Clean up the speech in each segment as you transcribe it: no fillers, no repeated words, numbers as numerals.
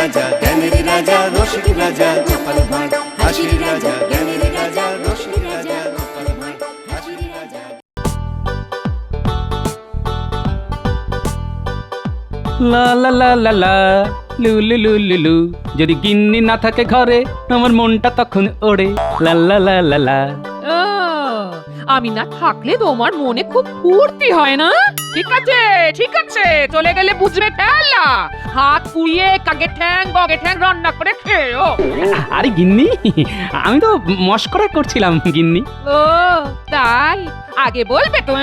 রাজা জ্ঞানের রাজা রসিক রাজা গোপাল ভাঁড় হাসির রাজা জ্ঞানের রাজা রসিক রাজা গোপাল ভাঁড় হাসির রাজা। লা লা লা লা লা লু লু লু লু লু, যদি গিন্নি না থাকে ঘরে আমার মনটা তখন ওড়ে লা লা লা লা লা। আমি না থাকলে তোমার মনে খুব ফুর্তি হয় না? ঠিক আছে ঠিক আছে, চলে গেলে বুঝবে ফেলা। হাত পুড়িয়ে কাকে ঠ্যাং বগে ঠ্যাং রান্না করে খেও। আরে গিন্নি, আমি তো মস্করা করছিলাম গিন্নি। ও তাই? আগে বলবে তো।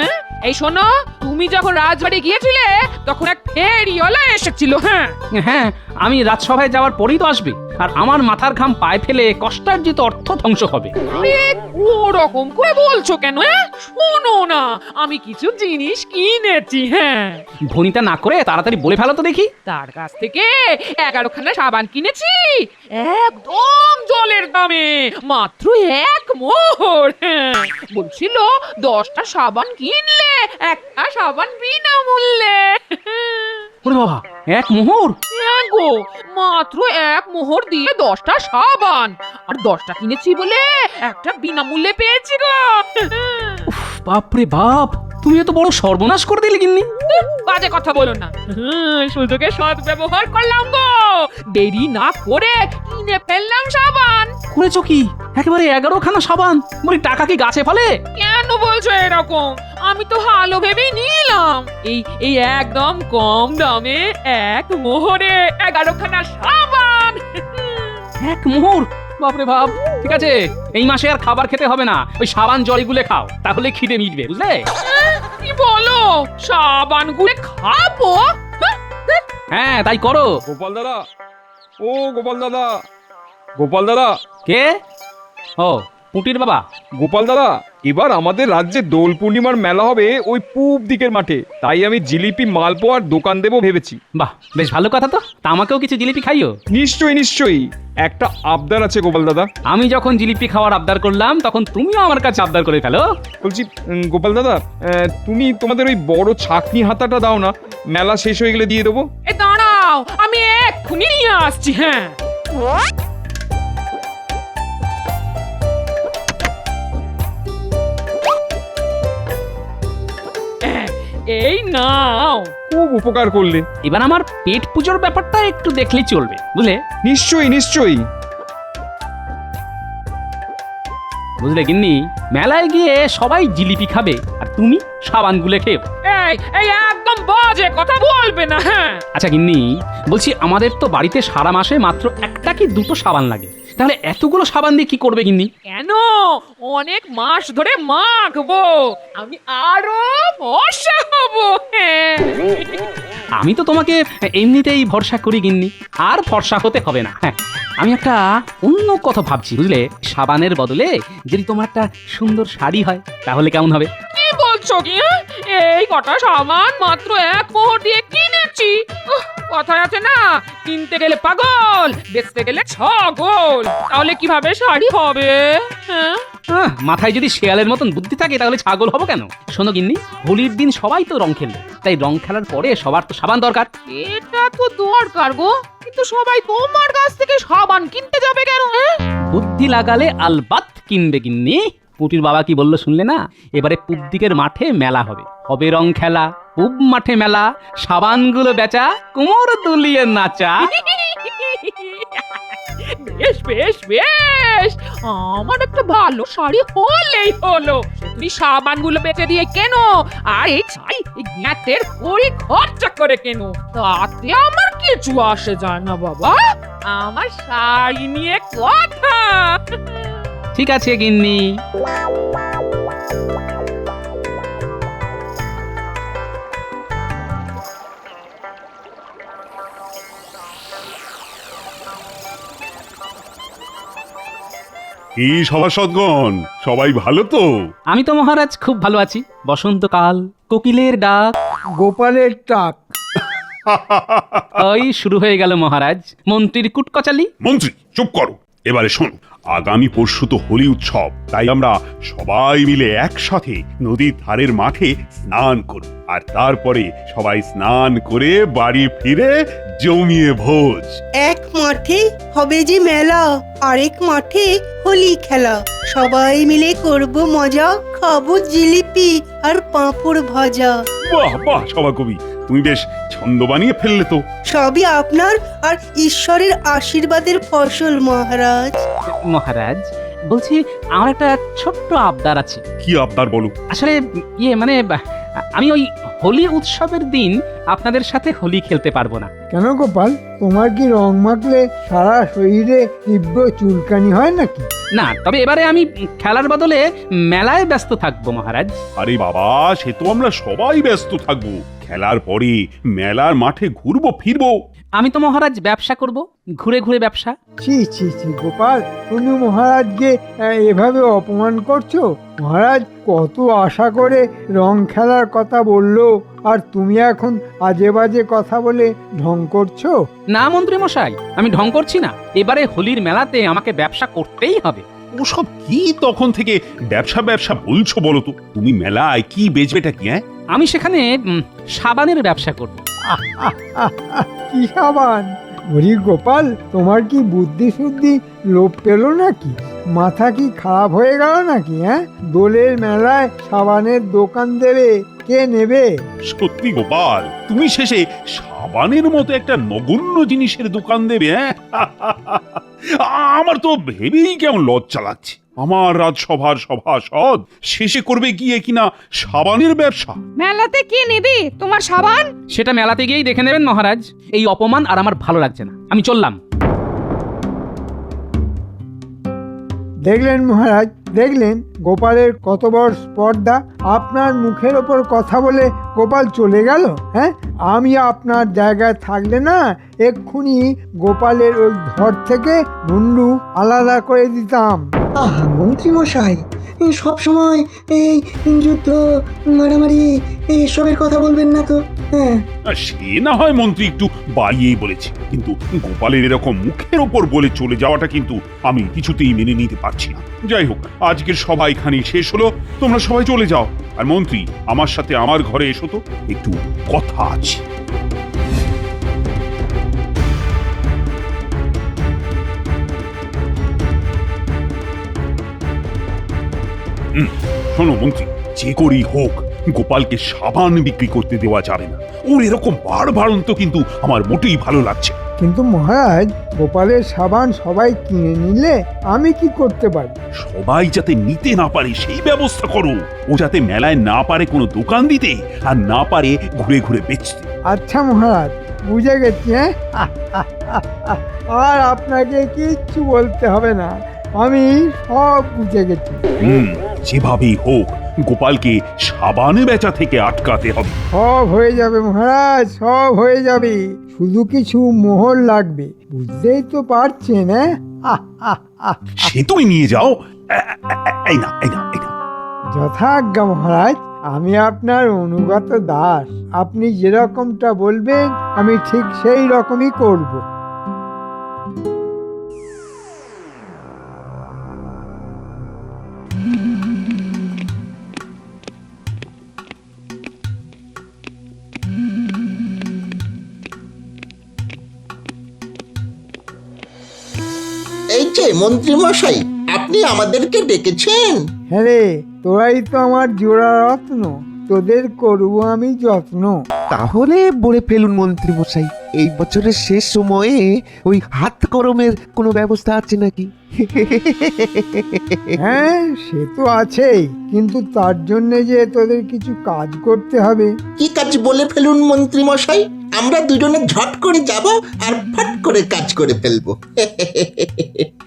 এই শোনো, তুমি যখন রাজবাড়ি গিয়েছিলে তখন এক ফেরিওয়ালা এসেছিল। হ্যাঁ হ্যাঁ, আমি রাজসভায় যাওয়ার পরেই তো আসবে, আর আমার মাথার ঘাম পায়ে ফেলে কষ্টার্জিত অর্থ ধ্বংস হবে। আরে ওরকম করে বলছো কেন? শোনো না, আমি কিছু জিনিস কিনেছি। হ্যাঁ, ভনিতা না করে তাড়াতাড়ি বলে ফেলো তো দেখি। তার কাছ থেকে 11খানা সাবান কিনেছি, একদম জলের দামে, মাত্র 1 মোহর। হ্যাঁ, বলছিল 10টা সাবান কিনলে একটা সাবান বিনামূল্যে। ওরে বাবা, 1 মোহর! হ্যাঁ গো, মাত্র 1 মোহর দিয়ে 10টা সাবান, আর 10টা কিনেছি বলে একটা বিনামূল্যে পেয়েছি গো। বাপরে বাপ, তুমি এত বড় সর্বনাশ করে দিলে গিন্নি। বাজে কথা বলো না, সুযোগে সৎ ব্যবহার করলাম গো, দেরি না করে কিনে ফেললাম সাবান। করেছো কি? একেবারে 11খানা সাবান! বলি টাকা কি গাছে ফলে? কেন বলছো এরকম? আমি তো ভালো ভেবেই নিলাম। এই একদম কম দামে 1 মোহরে 11খানা সাবান। 1 মোহর! বাপরে বাপ! ঠিক আছে, এই মাসে আর খাবার খেতে হবে না, ওই সাবান জলে গুলে খাও, তাহলে খিদে মিটবে, বুঝলে? কি বলো? সাবান গুলে খাবো? হ্যাঁ, তাই করো। গোপাল দাদা, ও গোপাল দাদা, গোপাল দাদা, কে? ও, পুটির বাবা। গোপাল দাদা, এবার আমাদের রাজ্যে দোল পূর্ণিমার মেলা হবে ওই পূব দিকের মাঠে, তাই আমি জিলিপি মালপোয়ার দোকান দেবো ভেবেছি। বাহ, বেশ ভালো কথা তো। তা আমাকেও কিছু জিলিপি খাইও। নিশ্চয়ই নিশ্চয়ই, একটা আবদার আছে গোপাল দাদা। আমি যখন জিলিপি খাওয়ার আবদার করলাম তখন তুমিও আমার কাছে আবদার করে ফেলো। বলছি গোপাল দাদা, তুমি তোমাদের ওই বড় ছাকনি হাতাটা দাও না, মেলা শেষ হয়ে গেলে দিয়ে দেবো। এ দাঁড়াও, আমি এক্ষুনি নিয়ে আসছি। হ্যাঁ, এই নাও। খুব উপকার করলে। এবার আমার পেট পুজোর ব্যাপারটা একটু দেখলেই চলবে, বুঝলে? নিশ্চয়ই নিশ্চয়ই। বুঝলে গিন্নি, মেলায় গিয়ে সবাই জিলিপি খাবে আর তুমি সাবান গুলে খেও। এই একদম বাজে কথা বলবে না। হ্যাঁ, আচ্ছা গিন্নি, বলছি আমাদের তো বাড়িতে সারা মাসে মাত্র 1টা কি 2টো সাবান লাগে, তাহলে এতগুলো সাবান দিয়ে কি করবে গিন্নি? কেন? অনেক মাস ধরে মাখবো, আমি আরো ফর্সা হবো। হ্যাঁ, আমি তো তোমাকে এমনিতেই ভরসা করি গিন্নি, আর ফর্সা হতে হবে না। হ্যাঁ, আমি একটা অন্য কথা ভাবছি, বুঝলে? সাবানের বদলে যদি তোমার একটা সুন্দর শাড়ি হয় তাহলে কেমন হবে? কি বলছো কি? এই কটা সামান মাত্র 1 মোহর দিয়ে কিনেছি। কথায় আছে না, কিনতে গেলে পাগল, বেচতে গেলে ছগল। তাহলে কিভাবে শাড়ি হবে? হ্যাঁ, মাথায় যদি শেয়ালের মতন বুদ্ধি থাকে তাহলে ছাগল হবো কেন? শোনো গিন্নি, হোলির দিন সবাই তো রং খেলবে, তাই রং খেলার পরে সবার তো সাবান দরকার। এটা তো দরকার গো, কিন্তু সবাই তোমার কাছ থেকে সাবান কিনতে যাবে কেন? বুদ্ধি লাগালে আলবাত কিনবে গিন্নি। পুটির বাবা কি বললো শুনলে না? এবারে পূব দিকের মাঠে মেলা হবে, হবে রং খেলা, পূব মাঠে মেলা, সাবানগুলো বেচা, কোমর দুলিয়ে নাচা। বেশ বেশ বেশ, আমার একটা ভালো শাড়ি হলেই হলো। তুমি সাবানগুলো বেচে দিয়ে কেন, আর এই ছাই এই জ্ঞাতের কড়ি খরচা করে কেন, তাতে আমার কিছু আসে যায় না বাবা। আমার শাড়ি নিয়ে কথা। ঠিক আছে গিন্নি। কি সভাসদগণ, সবাই ভালো তো? আমি তো মহারাজ খুব ভালো আছি। বসন্তকাল, কোকিলের ডাক, গোপালের টাক। ওই শুরু হয়ে গেল মহারাজ মন্ত্রীর কুটকচালি। মন্ত্রী চুপ করো, এবারে শোন। আগামী পরশু তো হোলি উৎসব, তাই আমরা সবাই মিলে একসাথে নদীর ধারের মাঠে স্নান করব, আর তারপরে সবাই স্নান করে বাড়ি ফিরে জমিয়ে ভোজ। এক মাঠে হবে যে মেলা, আরেক মাঠে হোলি খেলা। সবাই মিলে করব মজা, খাবো জিলিপি আর পাঁপড় ভাজা। বাহ বাহ সভাকবি, তুমি বেশ ছন্দ বানিয়ে ফেললে তো। সবই আপনার আর ঈশ্বরের আশীর্বাদের ফসল মহারাজ। মহারাজ, বলছি আমার একটা ছোট্ট আবদার আছে। কি আবদার বলো? আসলে মানে আমি ওই হোলি উৎসবের দিন আপনাদের সাথে হোলি খেলতে পারবো না। কেন গোপাল, তোমার কি রং মাখলে সারা শরীরে তীব্র চুলকানি হয় নাকি? না, তবে এবারে আমি খেলার বদলে মেলায় ব্যস্ত থাকবো মহারাজ। আরে বাবা, সে তো আমরা সবাই ব্যস্ত থাকবো। খেলার পরে মেলার মাঠে ঘুরবো ফিরবো। আমি তো মহারাজ ব্যবসা করব, ঘুরে ঘুরে ব্যবসা। ছি ছি ছি গোপাল, তুমি মহারাজকে এভাবে অপমান করছো। মহারাজ কত আশা করে রং খেলার কথা বললো, আর তুমি এখন আজে বাজে কথা বলে ঢং করছো। না মন্ত্রী মশাই, আমি ঢং করছি না। এবারে হোলির মেলাতে আমাকে ব্যবসা করতেই হবে। ওসব কি তখন থেকে ব্যবসা ব্যবসা বলছো বলো তো? তুমি মেলায় কি বেচবেটা কি? আমি সেখানে সাবানের ব্যবসা করব। কি সাবান? ওরে গোপাল, তোমার কি বুদ্ধি শুদ্ধি লোপ পেলো নাকি? মাথা কি খারাপ হয়ে গেল নাকি? দোলের মেলায় সাবানের দোকান দেবে, কে নেবে? সত্যি গোপাল, তুমি শেষে সাবানের মতো একটা নগণ্য জিনিসের দোকান দেবে? আমার তো ভেবেই কেমন লজ্জা লাগছে। আমার রাজসভার সভাসদ শেষে করবে গিয়ে কিনা সাবানের ব্যবসা। মেলাতে কে নেবে তোমার সাবান? সেটা মেলাতে গিয়েই দেখে নেবেন মহারাজ। এই অপমান আর আমার ভালো লাগছে না, আমি চললাম। দেখলেন মহারাজ, দেখলেন গোপালের কত বড় স্পর্ধা। আপনার মুখের ওপর কথা বলে গোপাল চলে গেল। আমি আপনার জায়গায় থাকলে না এক্ষুনি গোপালের ওই ঘর থেকে মুন্ডু আলাদা করে দিতাম। আহা মন্ত্রী মশাই, সব সময় এই যুদ্ধ মারামারি এসবের কথা বলবেন না তো। সে না হয় মন্ত্রী একটু বাড়িয়েই বলেছে, কিন্তু গোপালের এরকম মুখের ওপর বলে চলে যাওয়াটা কিন্তু আমি কিছুতেই মেনে নিতে পারছি না। যাই হোক, আজকের সভা এখানেই শেষ হলো। তোমরা সবাই চলে যাও। আর মন্ত্রী, আমার সাথে আমার ঘরে এসো তো, একটু কথা আছে। শোনো মন্ত্রী, যে করেই হোক গোপালকে সাবান বিক্রি করতে দেওয়া যাবে না। ওর এরকম বাড়বাড়ন্ত কিন্তু আমার মোটেই ভালো লাগছে। কিন্তু মহারাজ, গোপালের সাবান সবাই কিনে নিলে আমি কি করতে পারি? সবাই যাতে নিতে না পারে সেই ব্যবস্থা করো। ও যাতে মেলায় না পারে কোনো দোকান দিতে, আর না পারে ঘুরে ঘুরে বেচতে। আচ্ছা মহারাজ, বুঝে গেছি। আর আপনাকে কিচ্ছু বলতে হবে না, আমি সব বুঝে গেছি। যেভাবেই হোক গোপালকে সাবান বেচা থেকে আটকাতে হবে। সব হয়ে যাবে মহারাজ, সব হয়ে যাবে। শুধু কিছু মোহর লাগবে, বুঝতেই তো পারছেন। সে তুমি নিয়ে যাও। এই না, এই না, এই না। যথাজ্ঞা মহারাজ, আমি আপনার অনুগত দাস। আপনি যেরকমটা বলবেন আমি ঠিক সেই রকমই করব। এই যে মন্ত্রী মশাই, আপনি আমাদেরকে ডেকেছেন? হ্যাঁ রে, তোরাই তো আমার জোড়া রত্ন, তোদের করব আমি যত্ন। তাহলে বলে ফেলুন মন্ত্রী মশাই, এই বছরের শেষ সময়ে ওই হাত গরমের কোনো ব্যবস্থা আছে নাকি? হ্যাঁ, সে তো আছেই, কিন্তু তার জন্য যে তোদের কিছু কাজ করতে হবে। কি কাজ বলে ফেলুন মন্ত্রী মশাই, আমরা দুজনে ঝট করে যাব আর ফট করে কাজ করে ফেলবো।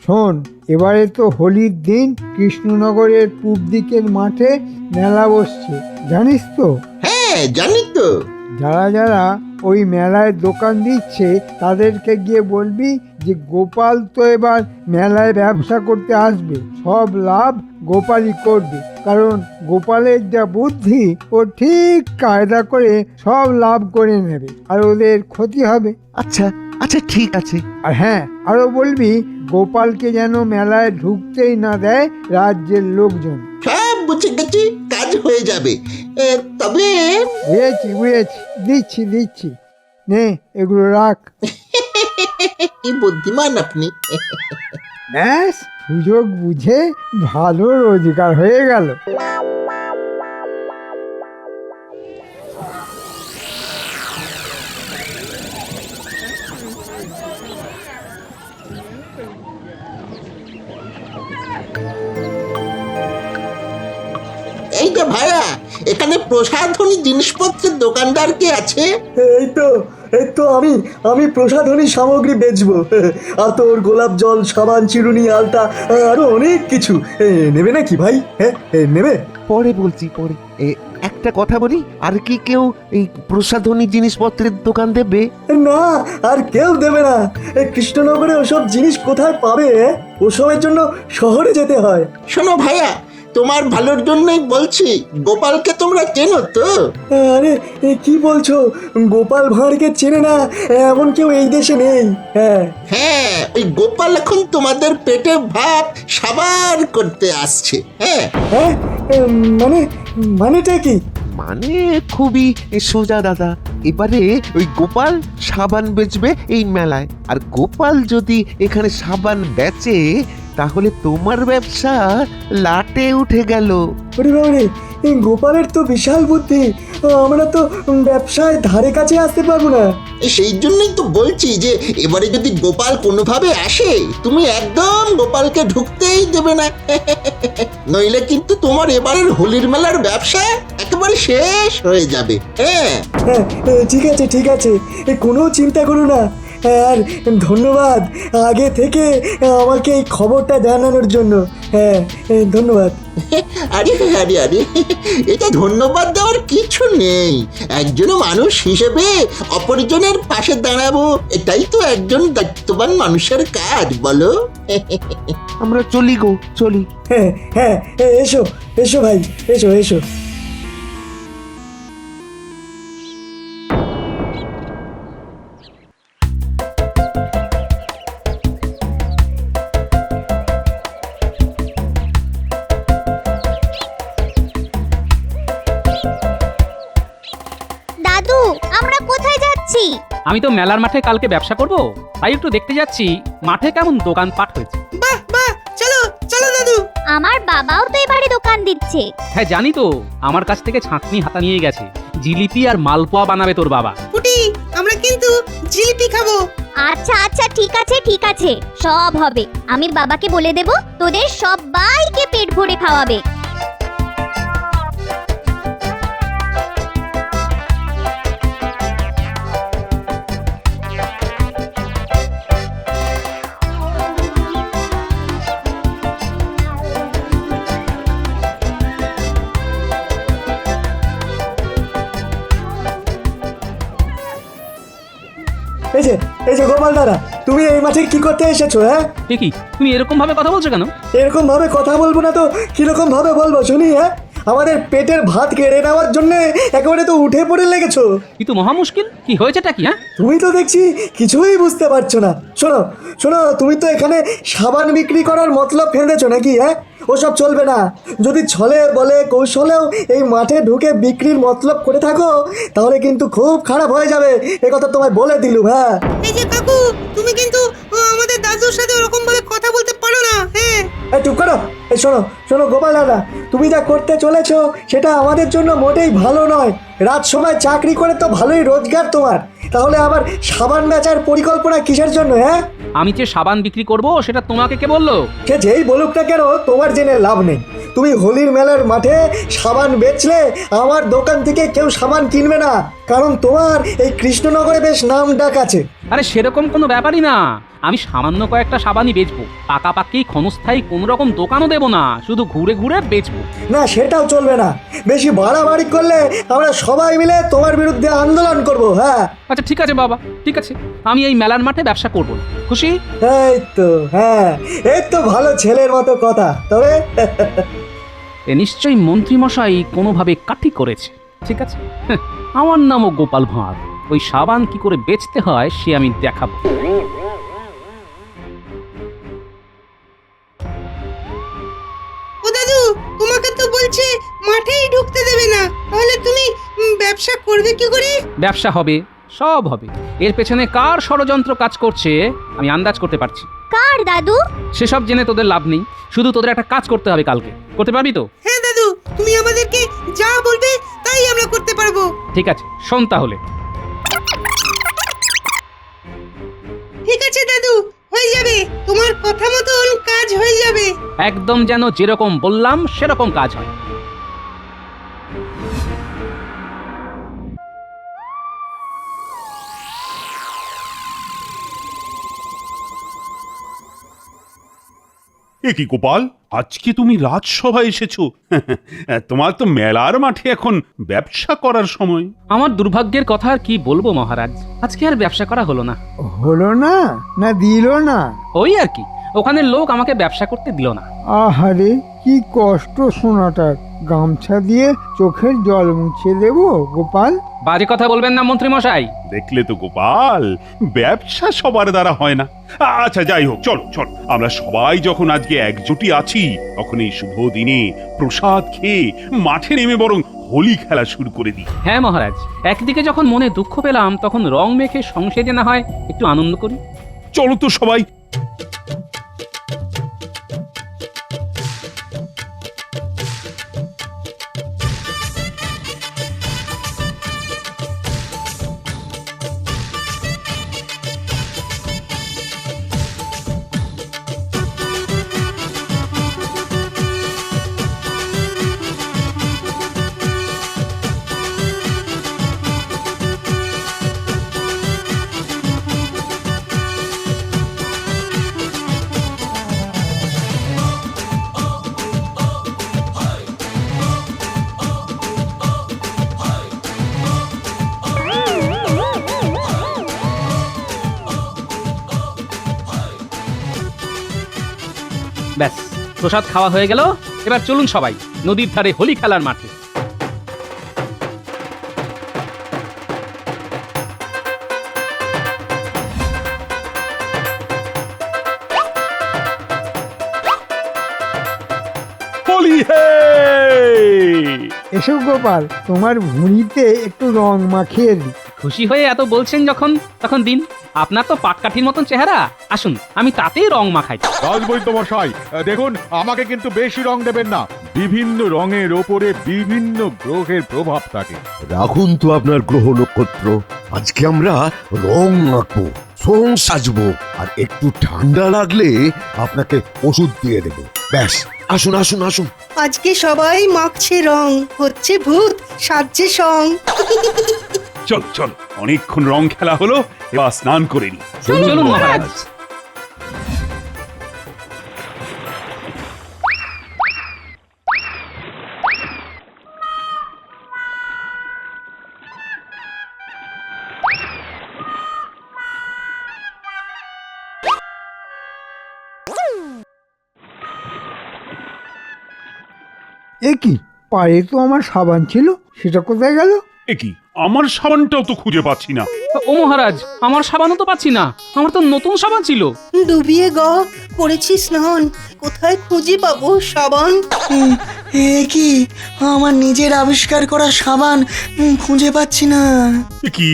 শোন, এবারে তো হোলির দিন কৃষ্ণনগরের পূব দিকের মাঠে মেলা বসছে, জানিস তো? হ্যাঁ জানি তো। যারা যারা ওই মেলায় দোকান দিচ্ছে তাদেরকে গিয়ে বলবি যে গোপাল তো এবার মেলায় ব্যবসা করতে আসবে, সব লাভ গোপালই করবে। কারণ গোপালের যা বুদ্ধি, ও ঠিক কায়দা করে সব লাভ করে নেবে, আর ওদের ক্ষতি হবে। আচ্ছা আচ্ছা, ঠিক আছে। আর হ্যাঁ, আরো বলবি গোপালকে যেন মেলায় ঢুকতেই না দেয় রাজ্যের লোকজন। সব বুঝে গেছি, কাজ হয়ে যাবে। তবে বুঝেছি, দিচ্ছি। নে এগুলো রাখ। কি বুদ্ধিমান আপনি। ব্যাস সুযোগ বুঝে ভালো রোজগার হয়ে গেল। এই যে ভাইয়া, এখানে প্রসাধনী জিনিসপত্রের দোকানদার কে আছে? এই তো আমি প্রসাধনী সামগ্রী বেচবো। আতর, গোলাপ জল, সাবান, চিরুনি, আলতা, আরো অনেক কিছু। নেবে নাকি ভাই? হ্যাঁ নেবে? পরে বলছি পরে। একটা কথা বলি, আর কি কেউ এই প্রসাধনী জিনিসপত্রের দোকান দেবে? না, আর কেউ দেবে না। কৃষ্ণনগরে ওসব জিনিস কোথায় পাবে? ওসবের জন্য শহরে যেতে হয়। শোনো ভাইয়া, তোমার ভালোর জন্যই বলছি, গোপালকে তোমরা চেনো তো? আরে কি বলছো? গোপাল ভাঁড়কে চেনে না এমন কেউ এই দেশে নেই। হ্যাঁ হ্যাঁ, ওই গোপাল এখন তোমাদের পেটে ভাত সাবার করতে আসছে। হ্যাঁ হ্যাঁ, মানেটা কি? মানে খুবই সোজা দাদা। এবারে ওই গোপাল সাবান বেচবে এই মেলায়, আর গোপাল যদি এখানে সাবান বেচে তাহলে তোমার ব্যবসা লাটে উঠে গেল। ওরে বাবারে, এই গোপালের তো বিশাল বুদ্ধি। আমরা তো ব্যবসায় ধারে কাছে আসতে পারবো না। সেই জন্যই তো বলছি যে এবারে যদি গোপাল কোনোভাবে আসে, তুমি একদম গোপালকে ঢুকতেই দেবে না। নইলে কিন্তু তোমার এবারের হোলির মেলার ব্যবসা একেবারে শেষ হয়ে যাবে। হ্যাঁ হ্যাঁ, ঠিক আছে, কোনো চিন্তা করো না। আর ধন্যবাদ আগে থেকে আমাকে এই খবরটা জানানোর জন্য। হ্যাঁ ধন্যবাদ। আরে আরে আরে, এটা ধন্যবাদ দেওয়ার কিছু নেই। একজন মানুষ হিসেবে অপরজনের পাশে দাঁড়াবো, এটাই তো একজন দায়িত্ববান মানুষের কাজ, বলো? আমরা চলি গো, চলি। হ্যাঁ হ্যাঁ, এসো ভাই, এসো। দাদু, আমরা কোথায় যাচ্ছি? আমি তো মেলার মাঠে কালকে ব্যবসা করব, তাই একটু দেখতে যাচ্ছি মাঠে কেমন দোকানপাট হয়েছে। বাহ বাহ, চলো চলো দাদু। আমার বাবাও তো এবারে দোকান দিচ্ছে। হ্যাঁ জানি তো, আমার কাছ থেকে ছাঁকনি হাতা নিয়ে গেছে। জিলিপি আর মালপোয়া বানাবে তোর বাবা। পুটি, আমরা কিন্তু জিলিপি খাবো। আচ্ছা ঠিক আছে, সব হবে। আমি বাবাকে বলে দেব তোদের সবাইকে পেট ভরে খাওয়াবে। এই যে গোপাল দাদা, তুমি এই মাঠে কি করতে এসেছো? হ্যাঁ কি তুমি এরকম ভাবে কথা বলছো কেন? এরকম ভাবে কথা বলবো না তো কিরকম ভাবে বলবো শুনি? হ্যাঁ, আমাদের পেটের ভাত কেড়ে নেওয়ার জন্য একেবারে তো উঠে পড়ে লেগেছো। কিন্তু মহা মুশকিল, কি হয়েছেটা কি? হ্যাঁ তুমি তো দেখছি কিছুই বুঝতে পারছো না। শোনো, তুমি তো এখানে সাবান বিক্রি করার মতলব ফেলেছো নাকি? হ্যাঁ, ওসব চলবে না। যদি ছলে বলে কৌশলেও এই মাঠে ঢুকে বিক্রির মতলব করে থাকো, তাহলে কিন্তু খুব খারাপ হয়ে যাবে। এ কথা তোমায় বলে দিলুম। হ্যাঁ এই যে কাকু, তুমি কিন্তু আমাদের দাদুর সাথে ওরকম ভাবে কথা বলতে পারো না। হ্যাঁ, চুপ করো। এই শোনো গোপাল দাদা, তুমি যা করতে চলেছো সেটা আমাদের জন্য মোটেই ভালো নয়। রাত সময় চাকরি করে তো ভালোই রোজগার তোমার, তাহলে আবার সাবান বেচার পরিকল্পনা কিসের জন্য? হ্যাঁ, আমি যে সাবান বিক্রি করব সেটা তোমাকে কে বললো? সে যেই বলুক না কেন, তোমার জেনে লাভ নেই। তুমি হোলির মেলার মাঠে সাবান বেচলে আমার দোকান থেকে কেউ সাবান কিনবে না, কারণ তোমার এই কৃষ্ণনগরে বেশ নাম ডাক আছে। আরে সেরকম কোনো ব্যাপারই না, আমি সামান্য কয়েকটা সাবানই বেচবো, পাকাপাকি ক্ষণস্থায়ী কোন রকম দোকানও দেবো না, শুধু ঘুরে ঘুরে বেচবো। না, সেটাও চলবে না। বেশি বাড়াবাড়ি করলে আমরা সবাই মিলে তোমার বিরুদ্ধে আন্দোলন করব। হ্যাঁ আচ্ছা ঠিক আছে বাবা, ঠিক আছে, আমি এই মেলার মাঠে ব্যবসা করবো না। খুশি? হ্যাঁ, এই তো ভালো ছেলের মতো কথা। তবে এ নিশ্চয়ই মন্ত্রীমশাই কোনোভাবে কাঠি করেছে। ঠিক আছে, আমার নামও গোপাল ভাঁড়। ওই সাবান কি করে বেচতে হয় সে আমি দেখাবো। ও দাদু, তোমাকে তো বলছে মাঠেই ঢুকতে দেবে না, তাহলে তুমি ব্যবসা করবে কি করে? ব্যবসা হবে, সব হবে। এর পেছনে কার ষড়যন্ত্র কাজ করছে আমি আন্দাজ করতে পারছি। কার দাদু? সেসব জেনে তোদের লাভ নেই, শুধু তোদের একটা কাজ করতে হবে কালকে। করতে পারবি তো? হ্যাঁ দাদু, তুমি আমাদেরকে যা বলবে তাই আমরা করতে পারবো। ঠিক আছে, শোন তাহলে। ঠিক আছে দাদু, হয়ে যাবে, তোমার কথা মতন কাজ হয়ে যাবে। একদম যেন যেরকম বললাম সেরকম কাজ হয়। এ কি গোপাল, আজকে তুমি রাজসভায় এসেছো? তোমার তো মেলার মাঠে এখন ব্যবসা করার সময়। আমার দুর্ভাগ্যের কথা আর কি বলবো মহারাজ, আজকে আর ব্যবসা করা হলো না। হলো না না দিল না? ওই আর কি, ওখানে লোক আমাকে ব্যবসা করতে দিল না। আহারে কি কষ্ট শোনাটার। গামছা দিয়ে চোখের জল মুছে দেবো গোপাল? বাজে কথা বলবেন না মন্ত্রী মশাই। দেখলে তো গোপাল, ব্যবসা সবার দ্বারা হয় না। আচ্ছা যাই হোক, চলো চলো, আমরা সবাই যখন আজকে একজোটি আছি তখন এই শুভ দিনে প্রসাদ খেয়ে মাঠে নেমে বরং হোলি খেলা শুরু করে দিই। হ্যাঁ মহারাজ, একদিকে যখন মনে দুঃখ পেলাম তখন রং মেখে সংসেজে না হয় একটু আনন্দ করি। চলো তো সবাই। ব্যাস, প্রসাদ খাওয়া হয়ে গেল। এবার চলুন সবাই নদীর ধারে হোলি খেলার মাঠে। হোলি হে! এসো গোপাল, তোমার ভুঁড়িতে একটু রং মাখিয়ে দিই। খুশি হয়ে এত বলছেন যখন, তখন দিন। আপনার তো পাটকাঠির মতন চেহারা, আসুন আমি তাতেই রং মাখাই। রাজবৈদ্য মশাই, দেখুন আমাকে কিন্তু বেশি রং দেবেন না। বিভিন্ন রঙের ওপরে বিভিন্ন গ্রহের প্রভাব থাকে। রাখুন তো আপনার গ্রহ নক্ষত্র। আজকে আমরা রং আঁকবো, রং সাজবো, আর একটু ঠান্ডা লাগলে আপনাকে ওষুধ দিয়ে দেবো। ব্যাস, আসুন আসুন আসুন। আজকে সবাই মাখছে রং, হচ্ছে ভূত, সাজছে সং। চল চল, অনেকক্ষণ রং খেলা হলো, এবার স্নান করে নি। চলুন মহারাজ। এ কি, পায়ে তো আমার সাবান ছিল, সেটা কোথায় গেল? এ কি, আমার সাবানটাও তো খুঁজে পাচ্ছি না। ও মহারাজ, আমার সাবানও তো পাচ্ছি না। আমার তো নতুন সাবান ছিল। ডুবিয়ে গ করেছি স্নান, কোথায় খুঁজে পাবো সাবান? এ কি, আমার নিজের আবিষ্কার করা সাবান খুঁজে পাচ্ছি না। এ কি,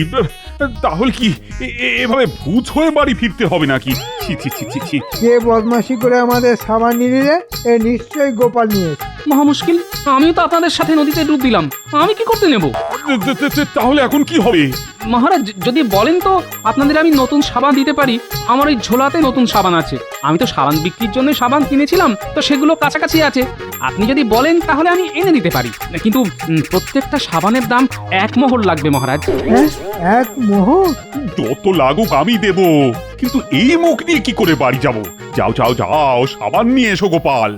তাহলে কি এভাবে ভূত হয়ে বাড়ি ফিরতে হবে নাকি? ছি ছি ছি ছি ছি। কে বদমাশি করে আমাদের সাবান নিয়ে নিলে? এ নিশ্চয়ই গোপাল নিয়েছে। মহা মুশকিল, আমিও তো আপনাদের সাথে নদীতে ডুব দিলাম, আমি কি করতে নেব? তাহলে এখন কি হবে? মহারাজ যদি বলেন তো আপনাদের আমি নতুন সাবান দিতে পারি। আমার ওই ঝোলাতে নতুন সাবান আছে। আমি তো সাবান বিক্রির জন্য সাবান কিনেছিলাম, তো সেগুলো কাছাকাছি আছে। আপনি যদি বলেন তাহলে আমি এনে দিতে পারি, কিন্তু প্রত্যেকটা সাবানের দাম 1 মোহর লাগবে মহারাজ। হ্যাঁ, 1 মোহর? যত লাগুক আমি দেব, কিন্তু এই মুখ নিয়ে কি করে বাড়ি যাব? যাও যাও যাও, সাবান নিয়ে এসো গোপাল।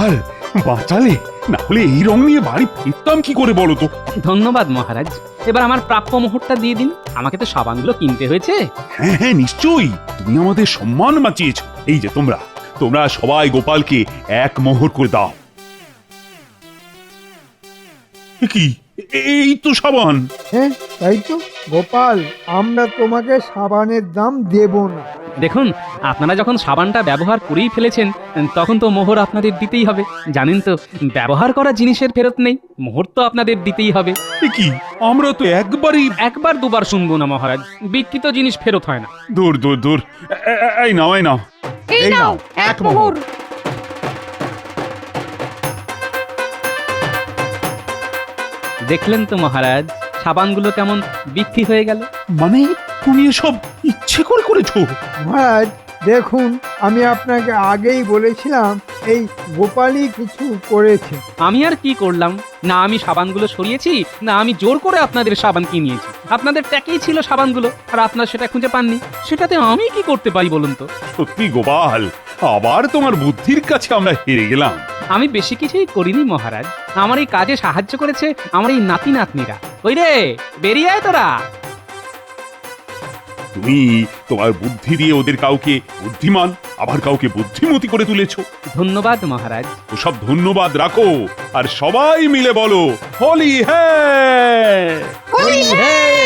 গোপাল বাঁচালে, না হলে এই রং নিয়ে বাড়ি ফিরতাম কি করে বলো তো? ধন্যবাদ মহারাজ। এবার আমার প্রাপ্য মোহরটা দিয়ে দিন, আমাকে তো সাবানগুলো কিনতে হয়েছে। হ্যাঁ হ্যাঁ নিশ্চয়ই, তুমি আমাদের সম্মান বাঁচিয়েছ। এই যে তোমরা তোমরা সবাই গোপালকে 1 মোহর করে দাও। এ কি, এই তো সাবান। হ্যাঁ তাই তো গোপাল, আমরা তোমাকে সাবানের দাম দেব না। দেখুন, আপনারা যখন সাবানটা ব্যবহার করেই ফেলেছেন, তখন তো মোহর আপনাদের দিতেই হবে। জানেন তো, ব্যবহার করা জিনিসের ফেরত নেই, মোহর তো আপনাদের দিতেই হবে। এ কি, আমরা তো একবারই। একবার দুবার শুনবো না মহারাজ, বিকৃত জিনিস ফেরত হয় না। দূর দূর দূর, এই নাও এই নাও। এই নাও 1 মোহর। দেখলেন তো মহারাজ, সাবানগুলো কেমন বিক্রি হয়ে গেল। মানে তুমি এসব ইচ্ছে করে করেছো? মহারাজ দেখুন, আমি আপনাকে আগেই বলেছিলাম এই গোপালই কিছু করেছে। আমি আর কি করলাম? না আমি সাবানগুলো সরিয়েছি, না আমি জোর করে আপনাদের সাবান কিনিয়েছি। আপনাদের ট্যাকেই ছিল সাবানগুলো, আর আপনারা সেটা খুঁজে পাননি। সেটাতে আমি কি করতে পারি বলুন তো? সত্যি গোপাল, আবার তোমার বুদ্ধির কাছে আমরা হেরে গেলাম। আমি বেশি কিছুই করিনি মহারাজ, আমার এই কাজে সাহায্য করেছে আমার এই নাতি নাতনিরা। ওই রে, বেরিয়ে আয় তোরা। তুমি তোমার বুদ্ধি দিয়ে ওদের কাউকে বুদ্ধিমান, আবার কাউকে বুদ্ধিমতী করে তুলেছো। ধন্যবাদ মহারাজ। ওসব ধন্যবাদ রাখো, আর সবাই মিলে বলো হোলি হ্যায়। হোলি হ্যায়।